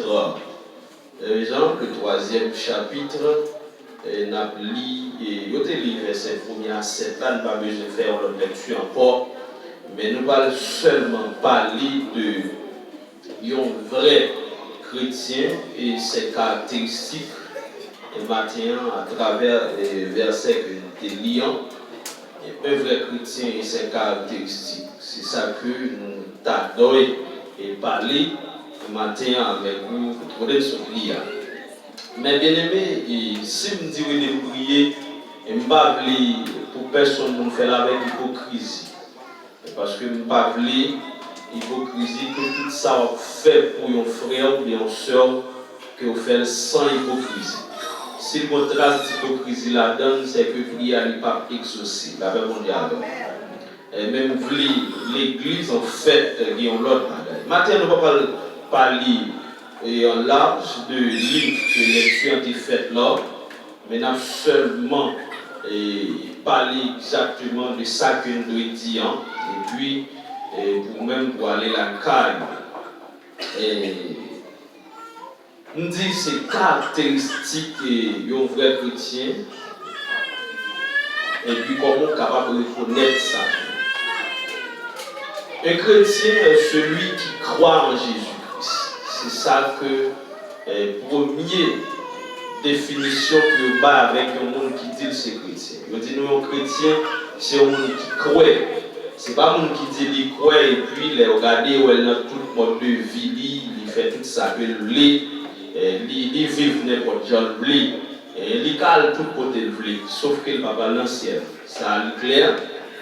chapitre, Jean, le 3e chapitre, n'a lu, et il y a lu verset 1er à 7, là, nous pas besoin de faire notre lecture encore, mais nous allons seulement parler de un vrai chrétien et ses caractéristiques, et maintenant à travers les versets que nous lisons, un vrai chrétien et ses caractéristiques. C'est ça que nous t'adorons et parler matin avec vous pour de ce lien. Mais bien aimé, si vous dites de prier, je ne vais pas pour personne nous faire avec hypocrisie. Parce que je ne vais pas hypocrisie que tout ça fait pour un frère ou une soeur que vous faites sans hypocrisie. Si le contraire de l'hypocrisie la donne, c'est que la prière n'est pas exaucée. La paix mondiale. Et même l'église en fait, il y a l'autre bagage. Maintenant, nous ne pouvons pas parler en large de livres que lecture ont fait là, mais nous seulement parler exactement de ça que nous devons dire, et puis pour même pour aller la caille. Nous disons ces caractéristiques d'un vrai chrétien, et puis comment on est capable de reconnaître ça. Un chrétien est celui qui croit en Jésus-Christ. C'est ça que première définition que bat avec un monde qui dit que c'est chrétien. Il dit nous, un chrétien, c'est un monde qui croit. C'est pas un monde qui dit qu'il croit et puis il regarde où elle a tout le mode de vie, il fait tout ça, il vit n'importe quel blé, il cale tout côté de blé, sauf qu'il va pas l'ancien. Ça est clair.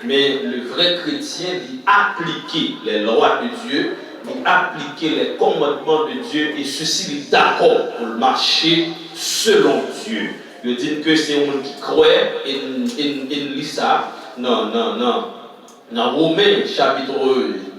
Mais le vrai chrétien dit appliquer les lois de Dieu, dit appliquer les commandements de Dieu, et ceci est d'accord pour marcher selon Dieu. Il dit que c'est un monde qui croit et lit ça. Non. Dans Romains chapitre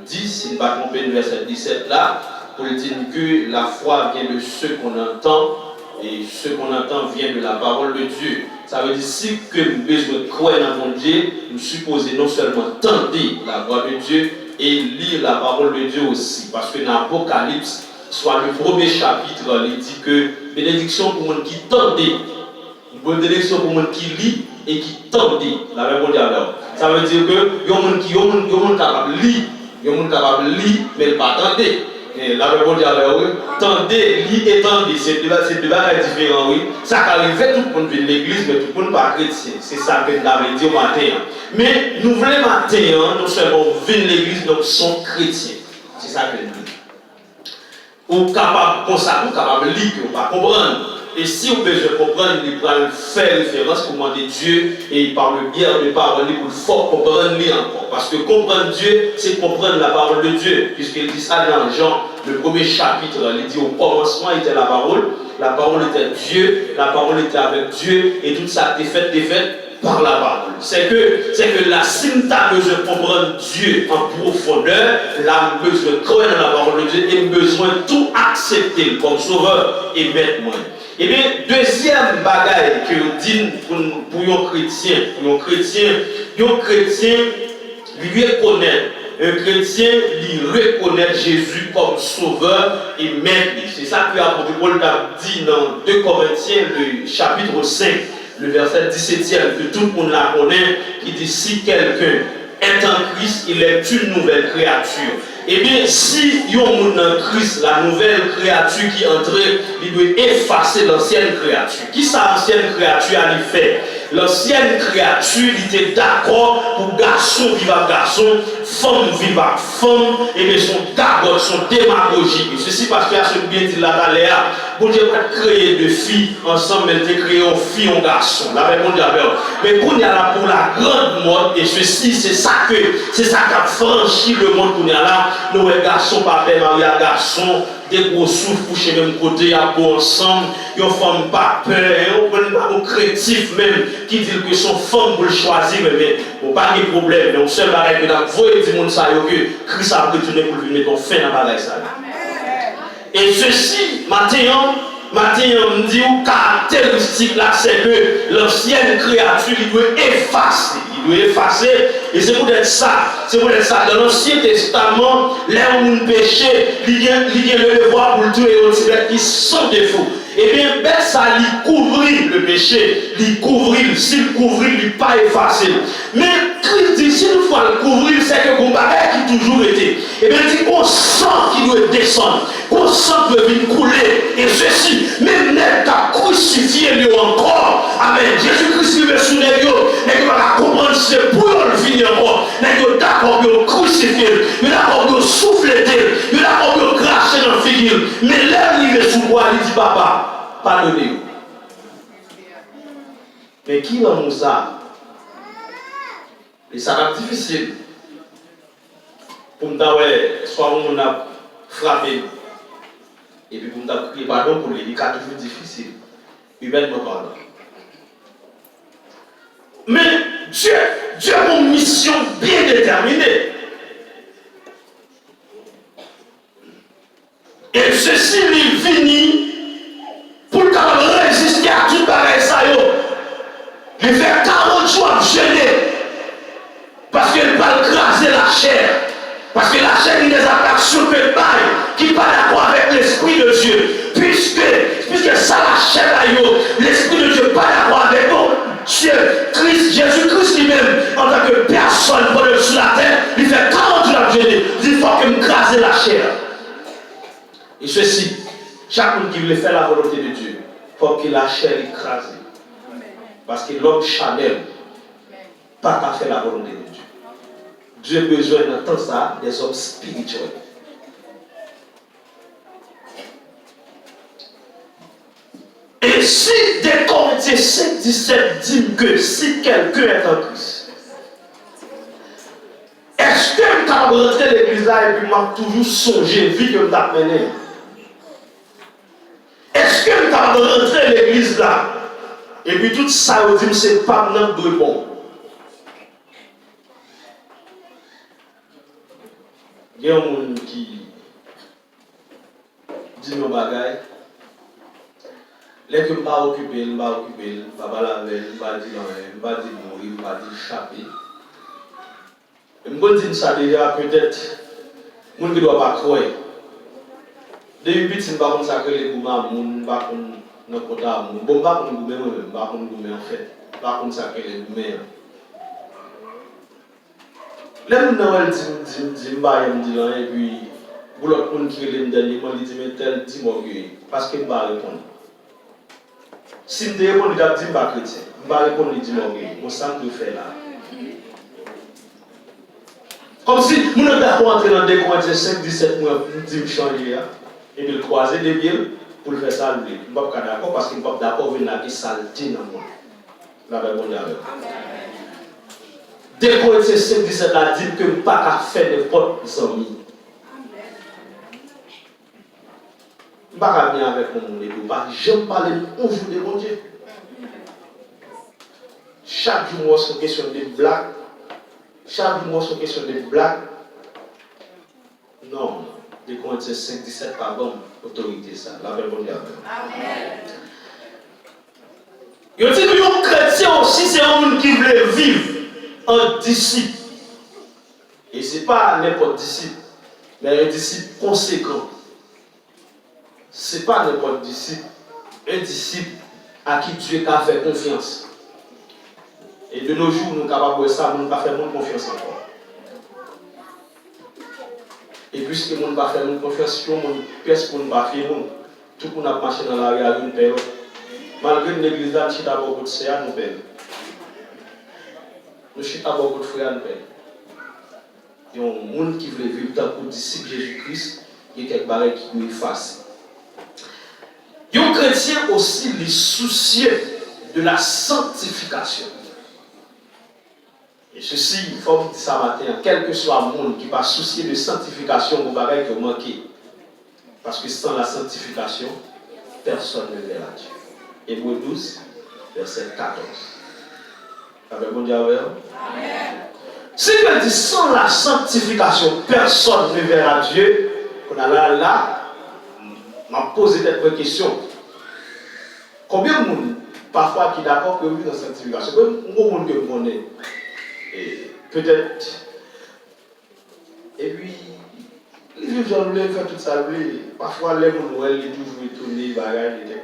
10, il ne va pas tromper le verset 17 là, pour dire que la foi vient de ce qu'on entend, et ce qu'on entend vient de la parole de Dieu. Ça veut dire si que nous besoin de croire dans mon Dieu, nous supposons non seulement tendre la voix de Dieu et lire la parole de Dieu aussi. Parce que dans l'Apocalypse, soit le premier chapitre, il dit que bénédiction pour les gens qui tendent, bénédiction pour les gens qui lisent et qui tendent. La même chose. Ça veut dire que il y a des gens capable de lire, il y a des gens capable de lire, mais pas tendre. La réponse est oui. Tendez, lit et tendez, c'est deux bagages différents, oui. Ça arrive, tout le monde vient de l'église, mais tout le monde n'est pas chrétien. C'est ça que nous avons dit au matin. Mais nous voulons matin, non seulement venir de l'église, donc sont chrétiens. C'est ça que nous disons. Ou capable, comme ça, ou capable de lire, ou pas comprendre. Et si vous besoin de comprendre, il va faire référence pour demander Dieu et par le biais de parole pour fort comprendre lui encore. Parce que comprendre Dieu, c'est comprendre la parole de Dieu. Puisqu'il dit ça dans Jean, le premier chapitre, il dit au commencement était la parole était Dieu, la parole était avec Dieu, et tout ça était fait par la parole. C'est que la si tu as besoin de comprendre Dieu en profondeur, là, besoin de croire dans la parole de Dieu et besoin de tout accepter comme sauveur et maître moi. Et bien, deuxième bagaille que nous disons pour un chrétien, lui reconnaît. Un chrétien lui reconnaît Jésus comme sauveur et maître. C'est ça que l'apôtre Paul a dit dans 2 Corinthiens, le chapitre 5, le verset 17e, que tout le monde la connaît, qui dit si quelqu'un est en Christ, il est une nouvelle créature. Eh bien, si il y a un monde en Christ, la nouvelle créature qui entre, il doit effacer l'ancienne créature. Qui ça, l'ancienne créature a fait? L'ancienne créature était d'accord pour garçon vivre avec garçon, femme vivre avec femme, et bien son cagotte, son démagogie. Ceci parce que ce bien dit la Galéa, pour Dieu pas créer deux filles ensemble, mais de créer une fille et un garçon. La réponse est mais qu'on y a là pour la grande mode, et ceci, c'est ça qui a franchi le monde qu'on y a là. Nous, les garçons, papa, marié à garçon, des gros souffles couchés même côté, à beau ensemble, ils ne font pas peur, on créatif même, qui dit que son femme pour le choisir, mais bon, pas de problème, mais on seul bagage que dans vous et du monde ça, que Christ a retourné pour lui mettre en fin dans bagage ça. Et ceci, maintenant, on dit une caractéristique là, c'est que l'ancienne créature, il doit effacer. Il doit effacer. Et c'est pour être ça. C'est pour être ça. Dans l'Ancien Testament, là où on péché, il y a le devoir pour le tuer et aussi qui sans défaut. Et bien, ça lui couvrit le péché. Il couvrit. S'il couvrit, il n'est pas effacé. Mais Christ dit, si nous fois le couvrir, c'est que mon bagage qui toujours été. Et bien, il dit qu'on sent qu'il doit descendre. Qu'on sent qu'il doit venir couler. Et ceci, même n'est qu'à crucifier lui encore. Amen. Jésus-Christ qui veut soulever, n'est pas comprendre c'est pour le finir encore. N'est pas d'accord pour crucifier. Mais d'accord pour souffler. Mais d'accord pour cracher dans la figure. Mais là, il est sous quoi? Il dit, papa, pardonnez-vous. Mais qui va nous ça? Et ça va être difficile. Pour me dire, ouais, soit on a frappé. Et puis pour me dire, prier pardon pour lui, il est toujours difficile. Humainement parlant. Mais Dieu a une mission bien déterminée. Et ceci lui finit pour résister à tout pareil ça. Il fait 40 jours gêné. Parce qu'elle va craser la chair. Parce que la chair, il y a des attaques sur le bail qui n'est pas d'accord avec l'Esprit de Dieu. Puisque ça, la chair, l'Esprit de Dieu n'est pas d'accord avec Dieu. Jésus-Christ lui-même, en tant que personne sur la terre, il fait 40 jours gêné. Il faut qu'il me crase la chair. Et ceci, chacun qui veut faire la volonté de Dieu, il faut que la chair écrase. Parce que l'homme charnel, pas qu'à faire la volonté de Dieu. Dieu a besoin d'entendre ça des hommes spirituels. Et si des Corinthiens 5, 17 dit que si quelqu'un est en Christ, est-ce que je peux rentrer à l'église là et puis m'a toujours songé, vie que je m'ai mené? Est-ce que je peux rentrer à l'église là et puis tout ça, je dis c'est pas notre bon? Il y a un monde qui dit nos bagailles. Les que je ne vais pas occuper, je ne vais pas occuper, je ne vais pas laver, je ne vais pas dire non, je ne vais pas dire mourir, je ne vais pas dire chapper. Je me dis ça déjà, peut-être, les gens qui ne doivent pas croire. Depuis petit, je ne vais pas consacrer les gourmands, je ne vais pas consacrer les gourmands. Bon, pas pour les gourmands, je ne vais pas consacrer les gourmands en fait. Je ne vais pas consacrer les gourmands. Les gens qui disent, et puis, pour l'autre monde qui est le dernier, ils disent, mais tel dit moi parce que je ne vais pas répondre. Si je réponds, je vais dire, je ne vais pas chrétien. Je ne vais pas répondre, je dis, mon sang te fait là. Comme si, je ne vais pas entrer dans 2 Corinthiens 5, 17 mois, je dis, je changer, et puis croiser les pieds pour faire ça. Je ne suis pas d'accord parce que je ne suis pas d'accord avec la saleté dans moi. La Bible dit avec. 2 Corinthiens 5, 17 a dit que je ne peux pas faire de n'importe amis. Je ne peux pas venir avec mon monde. Je ne parle pas un jour de mon Dieu. Chaque jour, c'est une question de blague. Chaque jour, c'est une question de blague. Non. 2 Corinthiens 5, 17, pas bon. Autorité, ça. La Bible dit avec. Amen. Il dit que les chrétiens aussi, c'est un monde qui veut vivre en disciple. Et ce n'est pas n'importe disciple, mais un disciple conséquent. Ce n'est pas n'importe disciple, un disciple à qui Dieu a fait confiance. Et de nos jours, nous sommes capables de ça, nous ne pouvons pas faire confiance encore. Et puisque nous ne pouvons pas faire confiance, personne ne peut pas faire, tout le monde a marché dans la rue à une période. Malgré l'église, nous avons beaucoup de CA, nous payons. Nous avons beaucoup de frères, nous payons. Il y a un monde qui veut vivre dans le disciple Jésus-Christ, il y a quelques barrières qui nous effacent. Les chrétiens aussi les soucieux de la sanctification. Et ceci, il faut dire ça matin, quel que soit le monde qui va soucier de sanctification, vous barrières qui manquer. Parce que sans la sanctification, personne ne verra Dieu. Hébreux 12, verset 14. Avec bon Dieu. Amen. Si je dis sans la sanctification, personne ne verra Dieu, on a là, m'a posé cette question. Combien de monde parfois qui est d'accord que oui dans la sanctification? Combien de monde que vous connaissez? Et peut-être. Et puis, les gens voulaient faire tout ça. Parfois, les gens Noël, ils toujours étonnés, ils bagagent, ils étaient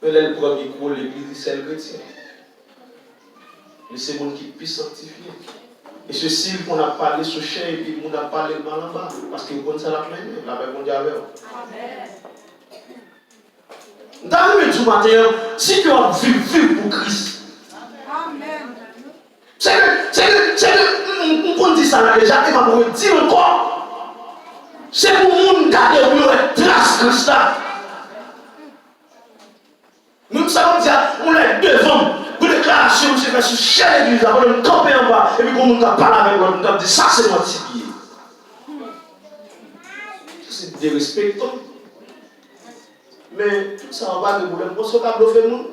mais là, le premier coup, l'église, c'est le chrétien. Mais c'est le monde qui puisse sanctifier. Et ceci qu'on a parlé sur chien et puis on a parlé mal en bas. Parce que vous connaissez la paix mondiale. Amen. Dans le tout matin, si tu as vécu pour Christ. Amen. C'est que, on dit ça là déjà, et on va dire encore. C'est pour nous garder une trace Christ là. Nous savons dire, on est devant. Pour déclaration, c'est fait sur chaque église, on va camper en bas, et puis quand on parle avec nous, on dit ça c'est mon petit pied. C'est dérespectant. Mais tout ça, on va de problème. On se cap de nous.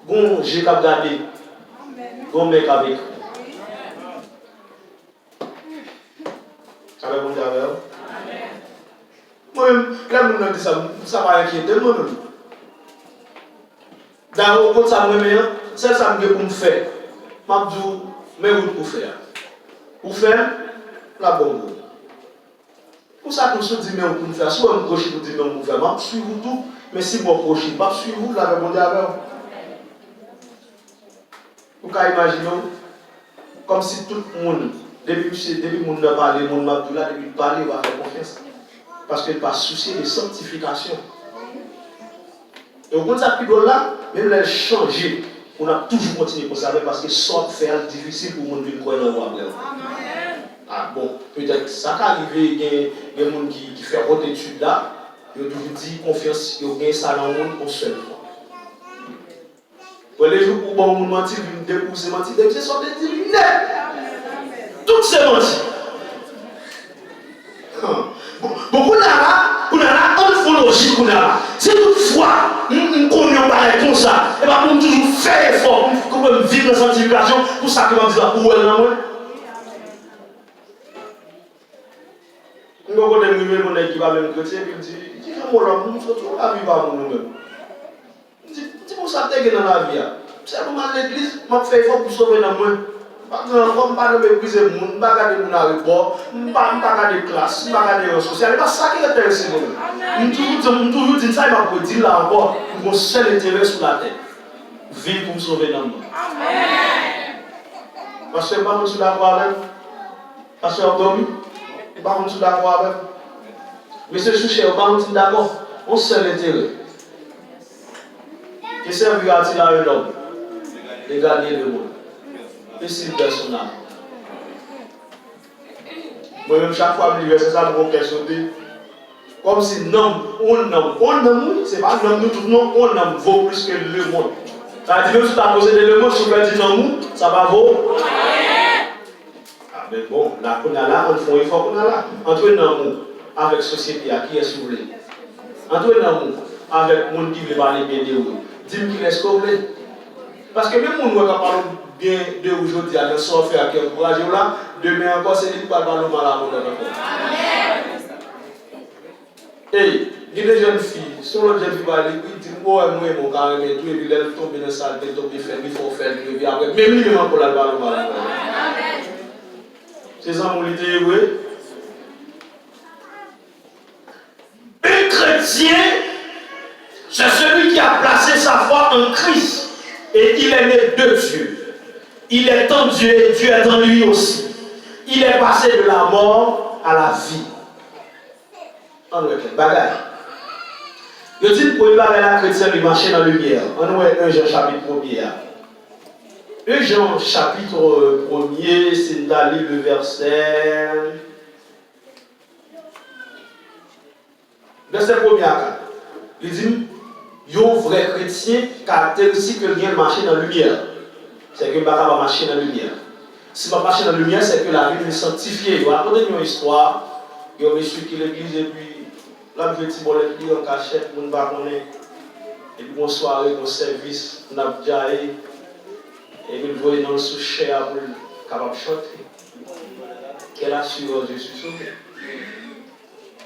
Bon, j'ai qu'à garder. Bon, mec avec. Ça va bon d'ailleurs. Moi-même, là, nous avons dit ça va inquiéter moi-même. Dans le ça c'est ça que je faire. Je dis, mais où pour faire? Pour faire la bonne route. Pour ça que je dis, mais on peut faire. Si on coche, vous dites, mais on peut faire. Je suis vous tout, mais si vous cochez, je suis vous, là, je vais avec. Vous pouvez imaginer, comme si tout le monde, depuis que le monde a parlé, le monde a tout là, depuis parler, il va faire confiance. Parce qu'il va soucier de sanctification. Et au bout de ça, là, même les changer, on a toujours continué pour ça, parce que ça fait difficile pour le monde de croire dans le problème. Ah bon, peut-être ça qui arrive, il y a des gens qui font votre étude là, ils ont toujours dit confiance, ils ont gagné ça dans le monde une seule fois. Pour les jours où on mentit, ils déposent mentir, c'est sont des divines. Toutes ces mentir. Beaucoup là, on a la orphologie qu'on a là. Si toutefois, on connaît pas comme ça, et bien on toujours faire effort pour vivre dans la sanctification, pour ça que on dit là, où est là, nous avons des numéros qui va même chrétien, puis il dit, comment là, nous sommes la vie par nous-mêmes. Il dit, pour ça que dans la vie, c'est pour l'église, je fais effort pour sauver dans moi. Je ne vais pas mépriser le monde, je ne vais pas regarder mon aéroport, je ne vais pas regarder la classe, je ne vais pas regarder les réseaux sociaux. Ce n'est pas ça qui est intéressant. Je toujours dit ça, il m'a dit là encore, mon seul intérêt sur la terre. Vivre pour me sauver dans le monde. Parce que je ne suis pas d'accord avec. Parce que je suis pas d'accord avec. Monsieur Chouché, je ne suis pas d'accord. Mon seul intérêt. Qui servira-t-il à un homme de gagner le monde? Et si personnel. Moi-même, chaque fois que je dis ça, je me question. Comme si non, on c'est pas non, nous tout non, on vaut plus que le monde. Ça veut dire que si tu as posé le monde, si tu as dit non, ça va vaut. Ah, mais bon, là, on a là, on fait un effort qu'on a là. Entre nous, avec la société qui est souveraine. Entre nous, avec le monde qui veut parler bien de vous. Dis-moi qui est couvert. Parce que même si on parle bien de aujourd'hui, à notre sort faire qui encourage là, demain encore, c'est lui qui va parler mal à mon et il y a des jeunes filles, sur le jeune fille, ils disent, oh, moi, mon carré, mais tout, et puis elle tombe dans la salle, elle tombe, il faut faire, et puis après, même lui, pour la parler mal à moi. C'est ça, mon idée, oui. Un chrétien, c'est celui qui a placé sa foi en Christ. Et il est né de Dieu. Il est en Dieu et Dieu est en lui aussi. Il est passé de la mort à la vie. On voit quel bagage. Je dis pour parler la chrétienne, il marche dans la lumière. On voit 1 Jean chapitre 1er. 1 Jean chapitre 1er, c'est d'aller le verset. Verset 1er à 4. Il dit, un vrai chrétien, caractéristique que vient marcher dans la lumière. C'est que le va marcher dans la lumière. Si on marcher dans la lumière, c'est que la vie est sanctifiée. Je vais raconter une histoire. Il y a un monsieur qui l'église et puis là, je vais dire, bon, en cachette, on va connaître. Et puis, bonne soirée, bon service, on a déjà et puis, vous voyez dans le sous-cher pour capable de chanter. Quelle assurance, je suis sauvé.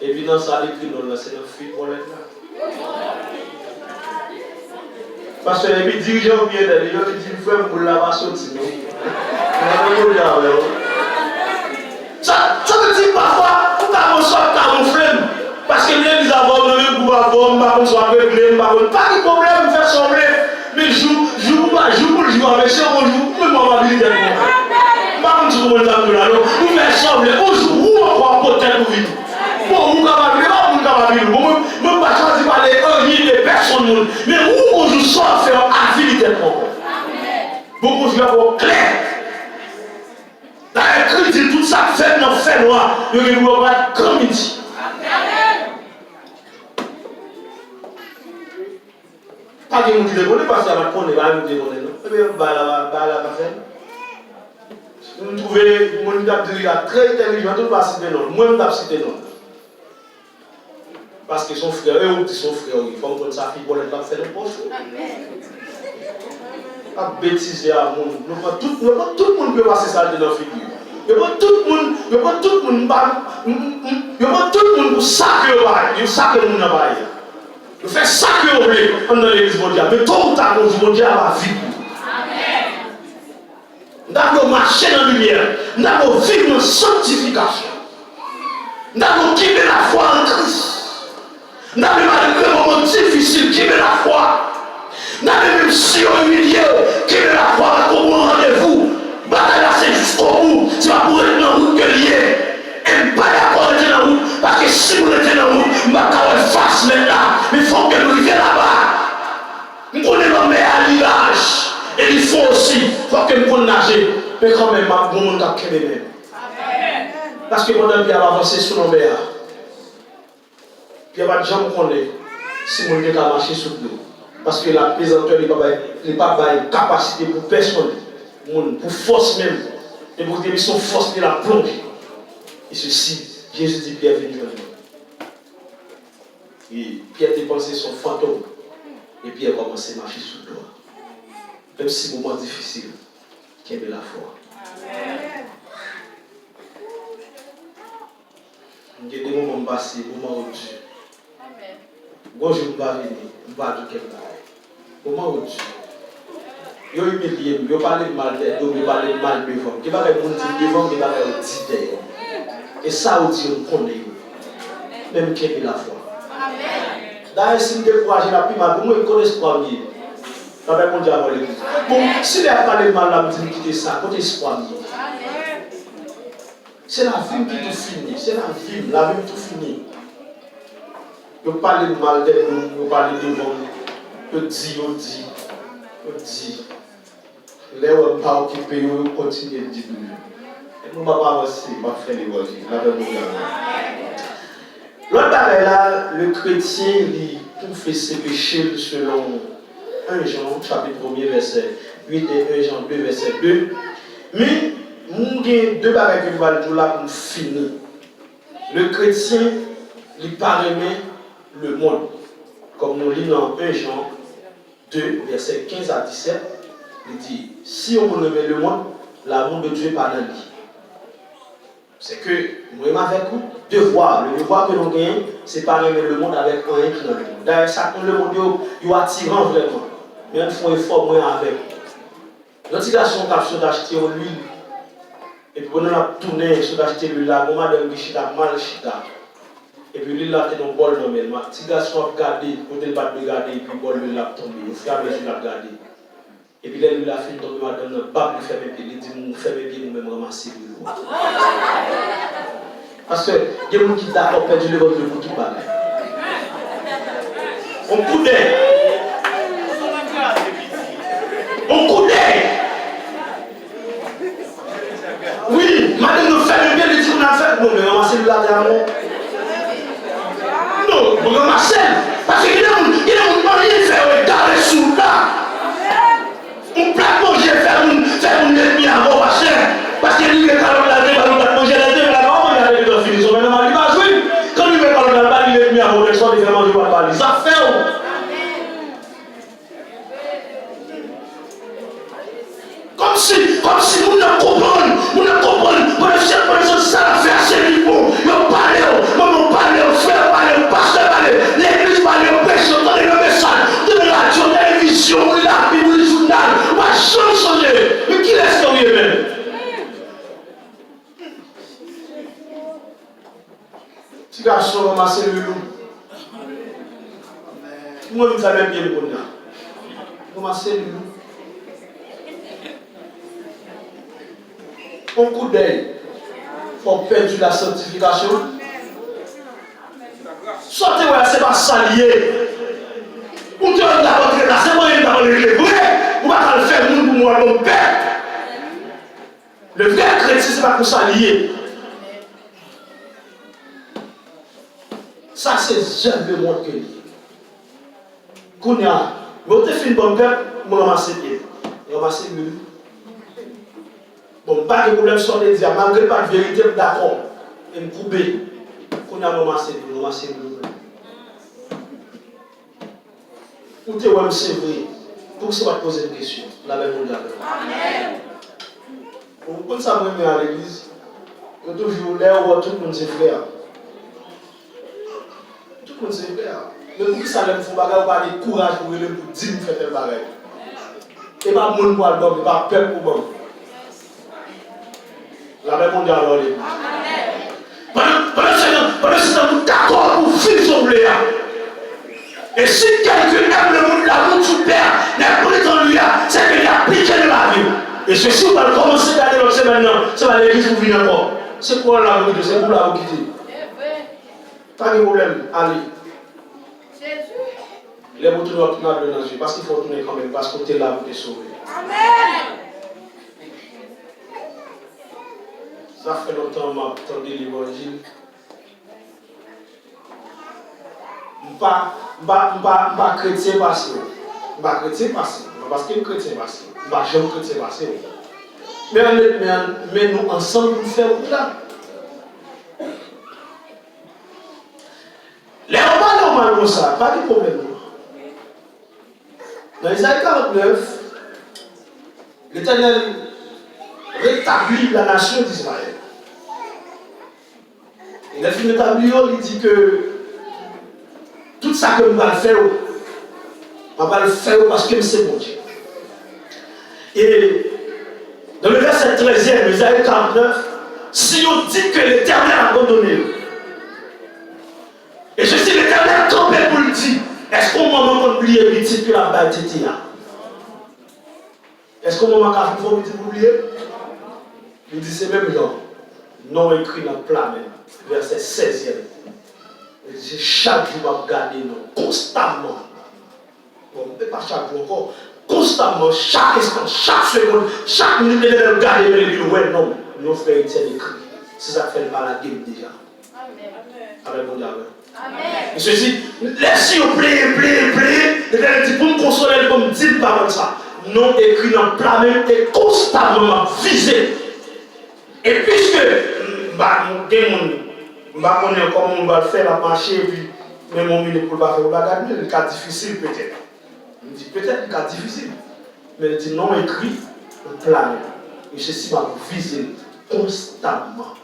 Et puis, dans ça, l'écrit, c'est un fuite pour l'être là. Parce que les dirigeants viennent d'aller, ils disent frère pour la va sortir. Ça veut dire parfois, vous avez un flemme. Parce que les avons le pour avoir, on soit réglé, pas de problème, faire sembler. Mais joue pour le jouer avec ça, on joue pour l'amabilité. Pas comme tout le monde a là, vous faites sembler, on joue, ou encore peut-être vous vivre. Bon, vous avez même pas choisi par les milliers de personnes, mais où on joue sans faire activité propre. Beaucoup de gens clair. Dans l'écrit, dit tout ça fait dans fait noir, il y a une comme il dit. Pas de monde qui déconne parce qu'il y a pas de monde qui déconne. Vous trouvez, mon qui est très intelligent, tout va citer non. Moi, je vais citer non. Parce que son frère, eux, on dit son frère, il faut que sa fille pour être là, faire le poche. Pas bêtiser à mon. Tout le monde peut passer ça dans la figure. Il n'y a pas tout le monde, il n'y a pas tout le monde pour ça que vous avez, ça que vous n'avez. Vous faites ça que vous voulez dans l'église mondiale. Mais tôt ou tard, l'église mondiale va vivre. Nous avons marché dans la lumière. Nous avons vécu dans la sanctification. Nous avons quitté la foi en Christ. Nous avons malgré des moments difficiles quitté la foi. Nous avons même si on est humilié, quitté la foi avec un bon rendez-vous. Bataille c'est jusqu'au bout. C'est pas pour être dans la route que lié. Et pas d'accord être dans la route. Parce que si vous êtes dans la route, je ne vais pas face maintenant. Mais il faut que nous arrivions là-bas. Nous connaissons l'homme à l'image. Et il faut aussi, il faut que nous puissions nager. Mais quand même, bon monde a créé même. Parce que mon homme a avancé sur l'homme. Il n'y a pas de gens qui connaissent si mon homme a marché sur l'eau. Parce que la pesanteur n'est pas de capacité pour personne. Pour force même. Et pour dire son force de la plongée. Et ceci, Jésus dit Pierre venu vers nous. Et Pierre dépensait son fantôme. Et Pierre a commencé à marcher sur l'eau. Même si c'est un moment difficile, qu'il y ait la foi. Il y a des moments passés, des moments où Dieu. Moi, je ne vais pas venir, je ne vais pas dire quelque chose. Moment où Dieu. Yo humilié, yo parle mal de dos, yo parle mal devant. Qui va répondre devant, qui va répondre derrière. Et ça aussi on connaît. Même qui est la foi. D'ailleurs, si vous découragez la plus mal, vous me connaissez pas mieux. Ça va répondre à l'église. Bon, si vous avez parlé mal, là, vous quittez ça, côté espoir mieux. C'est la vie qui tout finit. C'est la vie qui tout finit. Vous parlez mal de nous, vous parlez devant, vous dites. Les gens ne sont pas occupés, ils continuent de dire. Nous ne pouvons pas avancer, nous ne pouvons pas faire l'évangile. L'autre barrière là, le chrétien dit tout fait ses péchés selon 1 Jean, chapitre 1er, verset 8 et 1 Jean 2, verset 2. Mais nous avons deux barrières que nous allons dire là pour finir. Le chrétien, il paraît le monde. Comme nous lisons dans 1 Jean 2, verset 15 à 17. Il dit, si on aime le monde, l'amour de Dieu n'est pas dans lui. C'est que nous aimons avec vous, devoir. Le devoir que nous gagnons, c'est pas aimer le monde avec un qui est dans le monde. D'ailleurs, ça, le monde est attirant vraiment. Mais il faut un effort moins avec. L'utilisation qui a d'acheter l'huile. Et puis on a tourné sur d'acheter l'huile là, on madame Bichita, mal chita. Et puis l'huile là, c'est dans le bol de l'huile. Ma petite garçon a regardé, côté le bas de regarder, et puis le bol de l'huile là tombé. Au fur et à mesure, il a regardé. Et puis l'huile là, fin tombe, madame, le bas de faire mes pieds. Il dit, nous faisons mes pieds, nous-mêmes ramasser l'huile. Parce que il y a des gens qui d'accord perdu le ventre pour qui parle. On coudait. On coudait. Oui, madame nous fait le bien, les gens nous fait. Non, mais ramasser le là derrière. Non, on ramasse. Parce qu'il y a des gens qui ne faire garder sous là. On plaque manger, faire une ennemi avant machin. Parce qu'il y a des gens qui ne manger la tête, quand il met par le bal, il est mis à mauvais soin, il fait manger par le bal. Ça fait où? Comme si nous ne comprenons, pour les chefs, pour les autres, ça a fait assez niveau. Ils ont parlé, maman parlé, frère parlé, pasteur parlé, l'église parlé, prêche, donner le message, de la radio, télévision, ramasser le loup. Moi, je savais bien le bonheur. Ramasser le loup. Un coup d'œil. Il faut perdre la sanctification. Sortez, ouais, c'est pas salier. Ou tu vas d'abord là, c'est moi qui vais d'abord le vrai. Ou pas le faire nous pour moi, mon père. Le vrai chrétien, c'est pas pour s'allier. Ça, c'est jamais le monde que lui. Quand il y a, mais tu fais une bonne peur, je ramasse pied. Je ramasse le loup. Bon, pas de problème sur les dire, malgré pas de vérité, d'accord. Et me couper. Quand il y a ramassé le loup. Où tu es, c'est vrai. Pour ça, on va te poser une question. La même chose. Amen. Pourquoi ça me met à l'église? Je toujours l'air où tout le monde s'est frère. Tout le monde s'est frère. Mais pour ça, il faut pas de courage pour dire faire tel bagage. Et pas de monde pour le don, et pas de peuple pour le don. La même monde alors l'église. Pendant ce temps, vous d'accord pour vivre sur le léa. Et si quelqu'un aime le monde, l'amour du Père, n'est plus en lui, c'est qu'il a piqué de la vie. Et ceci, on va commencer à aller dans maintenant. C'est pas l'église pour venir encore. C'est pour la vie, c'est pour la vous quitter. Pas de problème, allez. Les mots doivent tourner dans le jeu, parce qu'il faut tourner quand même, parce que tu es là pour te sauver. Amen. Ça fait longtemps que j'ai entendu l'évangile. Pas chrétien passé. Pas chrétien passé. Parce que chrétien passé. Pas jeune chrétien passé. Mais nous ensemble nous faisons ça. Les romans normaux comme ça, pas de problème. Dans Isaïe 49, l'Éternel rétablit la nation d'Israël. Il a fini d'établir, il dit que tout ça que nous allons faire, on va le faire parce que c'est mon Dieu. Et dans le verset 13e, Isaïe 49, si on dit que l'Éternel a abandonné, et je dis l'Éternel campé pour le dire, est-ce qu'on m'a oublié petit que la bête était là? Est-ce qu'on m'a fait pour oublier? Il dit c'est même genre, non écrit dans le plat même, verset 16e. Il dit chaque jour, je regarde non, constamment. Bon, on ne peut pas chaque jour encore. Constamment, chaque instant, chaque seconde, chaque minute, je regarde et je dis ouais, non, nos frères étaient écrits. C'est ça que fait par la game déjà. Amen. Amen, mon Dieu. Amen. Et ceci, laissez-vous prier, et dit pour me consoler, pour me dire pas comme ça. Non écrit dans le plat même et constamment visé. Et puisque, je connais comment on va le faire, la marcher, et puis, même mon milieu pour le faire, c'est un cas difficile peut-être. Il dit peut-être un cas difficile. Mais il dit non écrit dans le plat même. Et ceci va vous viser constamment.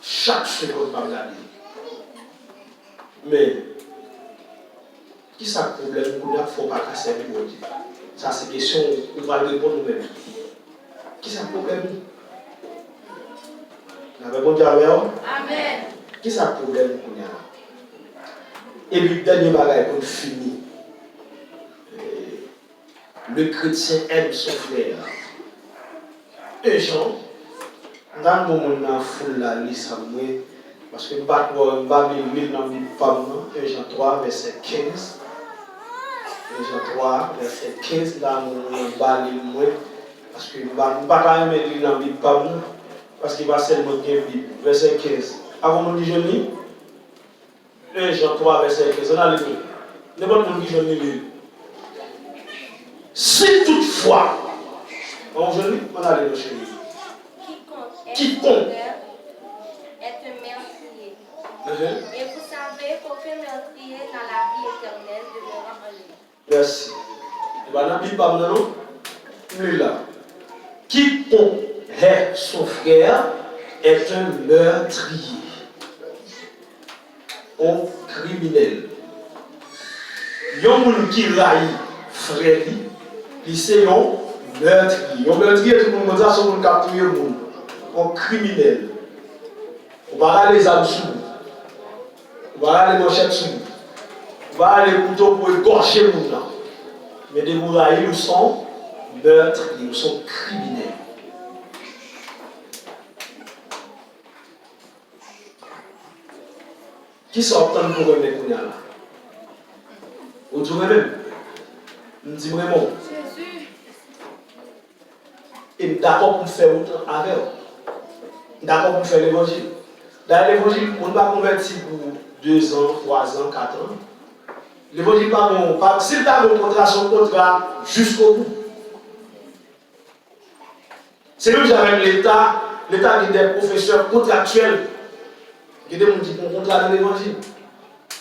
Chaque seconde va regarder. Mais, qui ça le problème? Il ne faut pas casser le monde. Ça, c'est une question, on va répondre nous-mêmes. Qui ça le problème? Vous avez répondu à l'heure? Amen. Qui ça le problème qu'on a? Et puis, dernier bagage pour finir. Le chrétien aime son frère. Un Jean, dans le moment où on a foule la liste, parce que je ne vais pas lire dans le femme, 1 Jean 3, verset 15. 1 Jean 3, verset 15, dans le bas lire, parce que je ne vais pas lire dans le femme, parce qu'il va seulement dire Bible. Verset 15. Avant mon dit je lis 1 Jean 3, verset 15. On a lu. N'importe qui je lis. Si toutefois, on a lu chez lui. Quiconque est un meurtrier. Et vous savez qu'aucun meurtrier dans la vie éternelle demeurera en lui. Merci. Et bien, dans la Bible, non? Lui là. Quiconque est son frère est un meurtrier. Un criminel. Yon moun qui raille frère, c'est un meurtrier. Un meurtrier, tout le monde dit ça, c'est un capturer le monde. Un criminel. On va aller les âmes sous. Voilà les manchettes sous nous. Voilà les couteaux pour égorger le monde. Mais des bourrailles, ils sont meurtres, ils sont criminels. Qui s'entend pour eux, les là? Vous dites même, nous disons vraiment, et d'accord pour faire autant avec eux. D'accord pour faire l'évangile. Dans l'évangile, on ne va pas convertir pour 2 ans, 3 ans, 4 ans. L'évangile, pas s'il t'a un contrat, son contrat jusqu'au bout. C'est même avec l'État qui est des professeurs contractuels qui ont dit qu'on contrat dans l'évangile.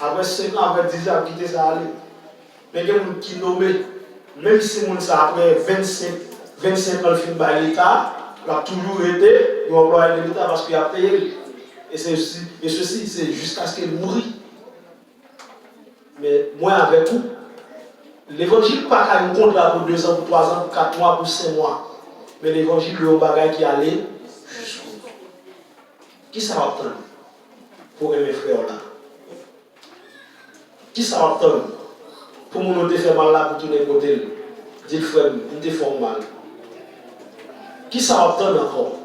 Après 5 ans, après 10 ans, quitter ça aller. Mais il y a des gens qui nommé, même si ça après 25 ans le film par l'État, il a toujours été employé de l'État parce qu'il a payé. Et ceci, c'est jusqu'à ce qu'il mourre. Mais moi avec vous, l'évangile n'est pas un contrat pour 2 ans, pour 3 ans, pour 4 mois, pour 5 mois. Mais l'évangile, c'est un bagage qui allait jusqu'au bout. Qui ça va attendre pour aimer frère là? Qui ça va attendre pour nous faire mal là, pour tourner côté? Dit frère, nous te font mal. Qui ça va attendre encore?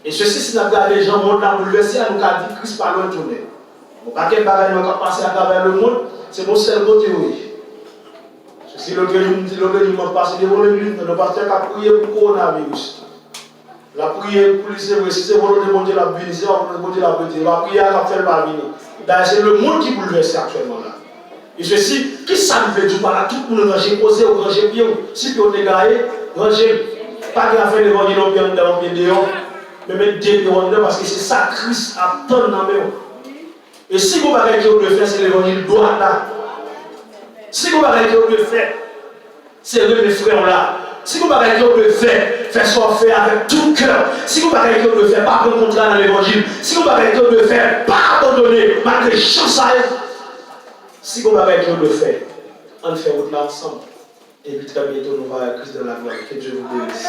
Et ceci, si nous regardons les gens montent dans l'université, nous avons dit Christ par l'autre tourner. Nous n'avons pas de bagage qui passer à travers le monde, c'est mon seul côté. Si l'autre jour, je passe devant l'église, le pasteur a prié pour le coronavirus. La prière pour lui, si c'est volonté de Dieu la béni, c'est volonté de Dieu la béni. La prière a fait le pas venir. D'ailleurs, c'est le monde qui bouleverse actuellement là. Et ceci, qui ça me fait du mal à tout pour nous ranger, poser ou ranger bien. Si on est garé, ranger. Pas de faire l'évangile en bien dehors. Mais mettre Dieu parce que c'est ça Christ attend dans le monde. Et si vous avez quelque chose de faire, c'est l'évangile droit là. Si vous avez quelque chose de faire, c'est les frères là. Si vous avez quelque chose de faire, faites ce qu'on fait avec tout cœur. Si vous avez quelque chose de faire, pas de contrat dans l'évangile. Si vous avez quelque chose de faire, pas abandonner, malgré chance à elle. Si vous avez quelque chose de faire, on fait autre là ensemble. Et puis très bientôt, nous verrons Christ dans la gloire. Que Dieu vous bénisse.